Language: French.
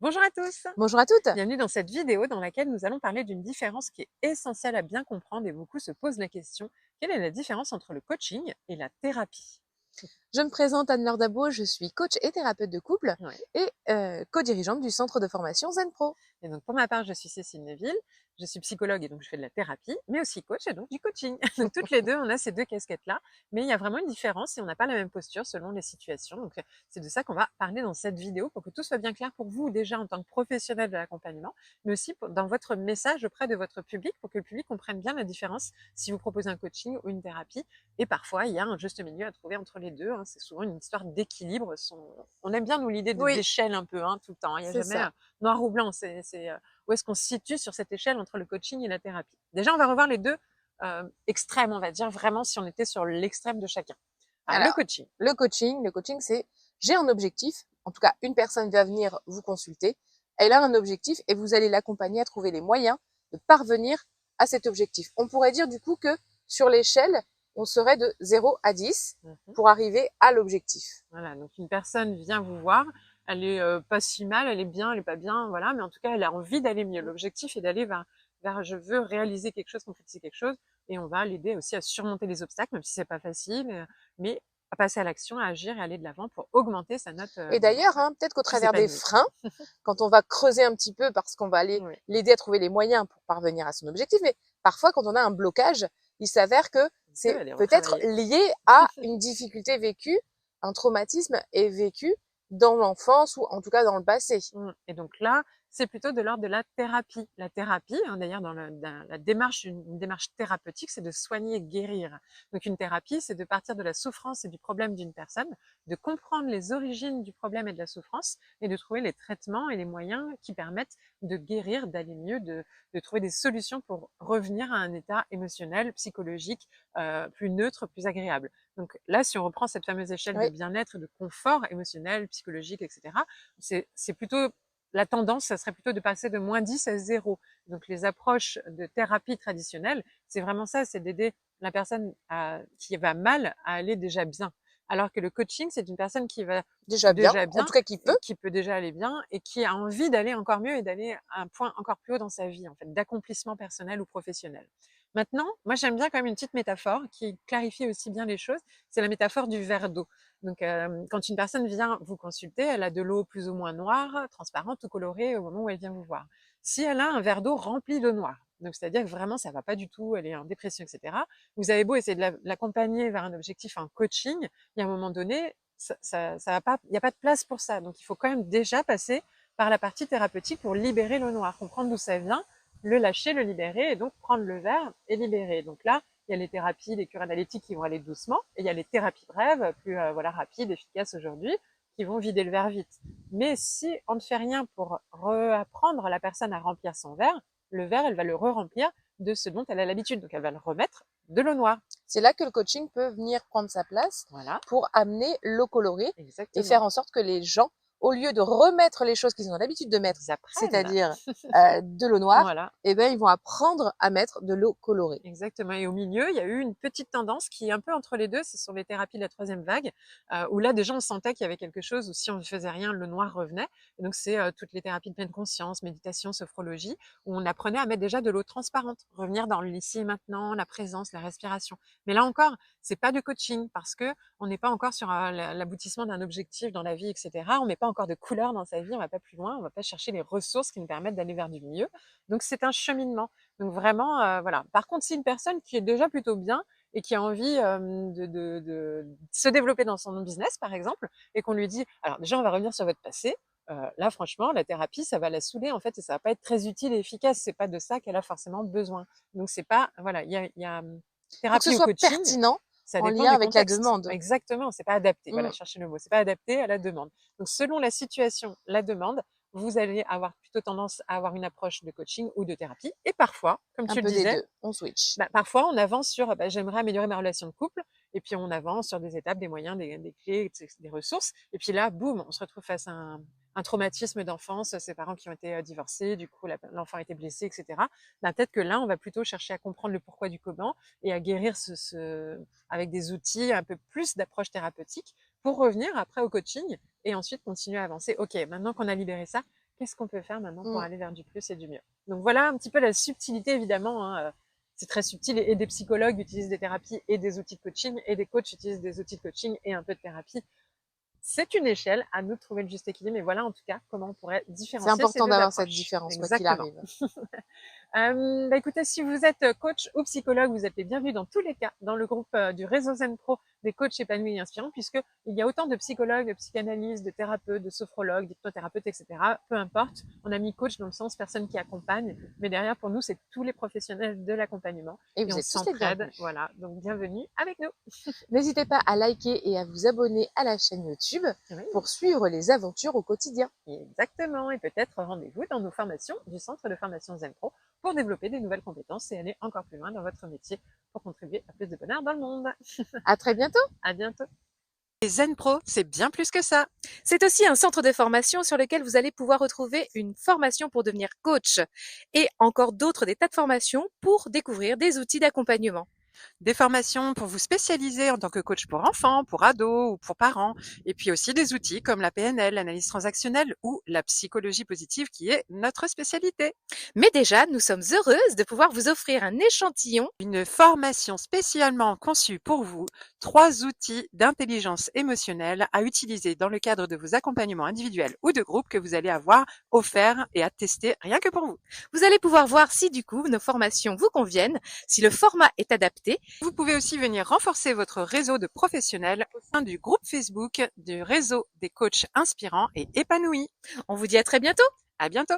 Bonjour à tous, Bonjour à toutes. bienvenue dans cette vidéo dans laquelle nous allons parler d'une différence qui est essentielle à bien comprendre et beaucoup se posent la question, quelle est la différence entre le coaching et la thérapie? Je me présente Anne-Laure Dabo, je suis coach et thérapeute de couple Ouais. et co-dirigeante du centre de formation Zen Pro. Et donc pour ma part, je suis Cécile Neville, je suis psychologue et donc je fais de la thérapie, mais aussi coach et donc du coaching. Donc toutes les deux, on a ces deux casquettes-là, mais il y a vraiment une différence et on n'a pas la même posture selon les situations. Donc c'est de ça qu'on va parler dans cette vidéo pour que tout soit bien clair pour vous déjà en tant que professionnel de l'accompagnement, mais aussi dans votre message auprès de votre public pour que le public comprenne bien la différence si vous proposez un coaching ou une thérapie. Et parfois, il y a un juste milieu à trouver entre les deux, hein. C'est souvent une histoire d'équilibre. On aime bien, nous, l'idée Oui, d'échelle un peu, hein, tout le temps. Il n'y a c'est jamais ça. noir ou blanc. Où est-ce qu'on se situe sur cette échelle entre le coaching et la thérapie. Déjà, on va revoir les deux extrêmes, on va dire, vraiment si on était sur l'extrême de chacun. Alors, le Alors, coaching. le coaching, c'est j'ai un objectif. En tout cas, une personne va venir vous consulter. Elle a un objectif et vous allez l'accompagner à trouver les moyens de parvenir à cet objectif. On pourrait dire du coup que sur l'échelle, on serait de 0 à 10 Mhm. pour arriver à l'objectif. Voilà, donc une personne vient vous voir, elle est pas si mal, elle est bien, elle est pas bien, voilà, mais en tout cas, elle a envie d'aller mieux. L'objectif est d'aller vers je veux réaliser quelque chose, concrétiser quelque chose, et on va l'aider aussi à surmonter les obstacles, même si c'est pas facile, mais à passer à l'action, à agir et à aller de l'avant pour augmenter sa note Et d'ailleurs, hein, peut-être qu'au plus travers des épanouie. freins, quand on va creuser un petit peu parce qu'on va aller Oui, l'aider à trouver les moyens pour parvenir à son objectif, mais parfois quand on a un blocage, il s'avère que on peut c'est aller peut-être retravailler. lié à une difficulté vécue, un traumatisme est vécu dans l'enfance ou en tout cas dans le passé. Et donc là, c'est plutôt de l'ordre de la thérapie. La thérapie, hein, d'ailleurs, dans la démarche, une démarche thérapeutique, c'est de soigner et guérir. Donc une thérapie, c'est de partir de la souffrance et du problème d'une personne, de comprendre les origines du problème et de la souffrance, et de trouver les traitements et les moyens qui permettent de guérir, d'aller mieux, de trouver des solutions pour revenir à un état émotionnel, psychologique, plus neutre, plus agréable. Donc là, si on reprend cette fameuse échelle de Oui, bien-être, de confort émotionnel, psychologique, etc., c'est plutôt la tendance, ça serait plutôt de passer de -10 à 0. Donc les approches de thérapie traditionnelle, c'est vraiment ça, c'est d'aider la personne qui va mal à aller déjà bien. Alors que le coaching, c'est une personne qui va déjà bien, déjà en bien tout cas qui peut. et qui peut déjà aller bien et qui a envie d'aller encore mieux et d'aller à un point encore plus haut dans sa vie, en fait, d'accomplissement personnel ou professionnel. Maintenant, moi j'aime bien quand même une petite métaphore qui clarifie aussi bien les choses, c'est la métaphore du verre d'eau. Donc, quand une personne vient vous consulter, elle a de l'eau plus ou moins noire, transparente ou colorée au moment où elle vient vous voir. Si elle a un verre d'eau rempli d'eau noire, donc c'est-à-dire que vraiment ça va pas du tout, elle est en dépression, etc. Vous avez beau essayer de l'accompagner vers un objectif, un coaching, il y a un moment donné, ça va pas, il n'y a pas de place pour ça. Donc il faut quand même déjà passer par la partie thérapeutique pour libérer l'eau noire, comprendre d'où ça vient, le lâcher, le libérer et donc prendre le verre et libérer. Donc là, il y a les thérapies, les cures analytiques qui vont aller doucement, et il y a les thérapies brèves, plus voilà, rapides, efficaces aujourd'hui, qui vont vider le verre vite. Mais si on ne fait rien pour réapprendre la personne à remplir son verre, le verre, elle va le re-remplir de ce dont elle a l'habitude. Donc elle va le remettre de l'eau noire. C'est là que le coaching peut venir prendre sa place Voilà, pour amener l'eau colorée et faire exactement. en sorte que les gens, au lieu de remettre les choses qu'ils ont l'habitude de mettre, Ils apprennent. c'est-à-dire de l'eau noire, Voilà. eh ben, ils vont apprendre à mettre de l'eau colorée. Exactement, et au milieu, il y a eu une petite tendance qui est un peu entre les deux, ce sont les thérapies de la troisième vague, où là déjà on sentait qu'il y avait quelque chose où si on ne faisait rien, le noir revenait. Et donc c'est toutes les thérapies de pleine conscience, méditation, sophrologie, où on apprenait à mettre déjà de l'eau transparente, revenir dans l'ici et maintenant, la présence, la respiration. Mais là encore, c'est pas de coaching parce que on n'est pas encore sur l'aboutissement d'un objectif dans la vie, etc. On met pas encore de couleur dans sa vie, on va pas plus loin, on va pas chercher les ressources qui nous permettent d'aller vers du mieux. Donc c'est un cheminement. Donc vraiment, voilà. Par contre, si une personne qui est déjà plutôt bien et qui a envie de se développer dans son business, par exemple, et qu'on lui dit, alors déjà, on va revenir sur votre passé. Là, franchement, la thérapie, ça va la saouler en fait, et ça va pas être très utile et efficace. C'est pas de ça qu'elle a forcément besoin. Donc c'est pas, voilà, il y a Faut que ce thérapie ou soit coaching, pertinent ça en dépend lien du avec la contexte. demande. Exactement, c'est pas adapté. Voilà, Mm. cherchez le mot. C'est pas adapté à la demande. Donc selon la situation, la demande, vous allez avoir plutôt tendance à avoir une approche de coaching ou de thérapie. Et parfois, comme Un tu le peu des disais, deux, on switch. parfois on avance sur j'aimerais améliorer ma relation de couple, et puis on avance sur des étapes, des moyens, des clés, des ressources. Et puis là, boum, on se retrouve face à un traumatisme d'enfance, ses parents qui ont été divorcés, du coup l'enfant a été blessé, etc. Peut-être que là, on va plutôt chercher à comprendre le pourquoi du comment et à guérir avec des outils un peu plus d'approche thérapeutique pour revenir après au coaching et ensuite continuer à avancer. Ok, maintenant qu'on a libéré ça, qu'est-ce qu'on peut faire maintenant pour aller vers du plus et du mieux. Donc voilà un petit peu la subtilité, évidemment, hein, c'est très subtil et des psychologues utilisent des thérapies et des outils de coaching et des coachs utilisent des outils de coaching et un peu de thérapie. C'est une échelle, à nous de trouver le juste équilibre, mais voilà en tout cas comment on pourrait C'est différencier ces important deux d'avoir cette approches. différence, quoi qu'il Exactement. arrive. Bah écoutez, si vous êtes coach ou psychologue, vous êtes les bienvenus dans tous les cas dans le groupe du réseau Zen Pro des coachs épanouis et inspirants, puisque il y a autant de psychologues, de psychanalystes, de thérapeutes, de sophrologues, d'hypnothérapeutes, etc. Peu importe. On a mis coach dans le sens personne qui accompagne, mais derrière pour nous c'est tous les professionnels de l'accompagnement Et et vous on êtes tous les s'entraide. bienvenus. Voilà, donc bienvenue avec nous. N'hésitez pas à liker et à vous abonner à la chaîne YouTube Oui, pour suivre les aventures au quotidien. exactement, et peut-être rendez-vous dans nos formations du centre de formation Zen Pro pour développer des nouvelles compétences et aller encore plus loin dans votre métier pour contribuer à plus de bonheur dans le monde. À très bientôt! À bientôt. Et Zen Pro, c'est bien plus que ça. C'est aussi un centre de formation sur lequel vous allez pouvoir retrouver une formation pour devenir coach et encore d'autres des tas de formations pour découvrir des outils d'accompagnement. Des formations pour vous spécialiser en tant que coach pour enfants, pour ados ou pour parents. Et puis aussi des outils comme la PNL, l'analyse transactionnelle ou la psychologie positive qui est notre spécialité. Mais déjà, nous sommes heureuses de pouvoir vous offrir un échantillon. Une formation spécialement conçue pour vous, 3 outils d'intelligence émotionnelle à utiliser dans le cadre de vos accompagnements individuels ou de groupe que vous allez avoir offerts et à tester rien que pour vous. Vous allez pouvoir voir si du coup nos formations vous conviennent, si le format est adapté. Vous pouvez aussi venir renforcer votre réseau de professionnels au sein du groupe Facebook du réseau des coachs inspirants et épanouis. On vous dit à très bientôt. À bientôt.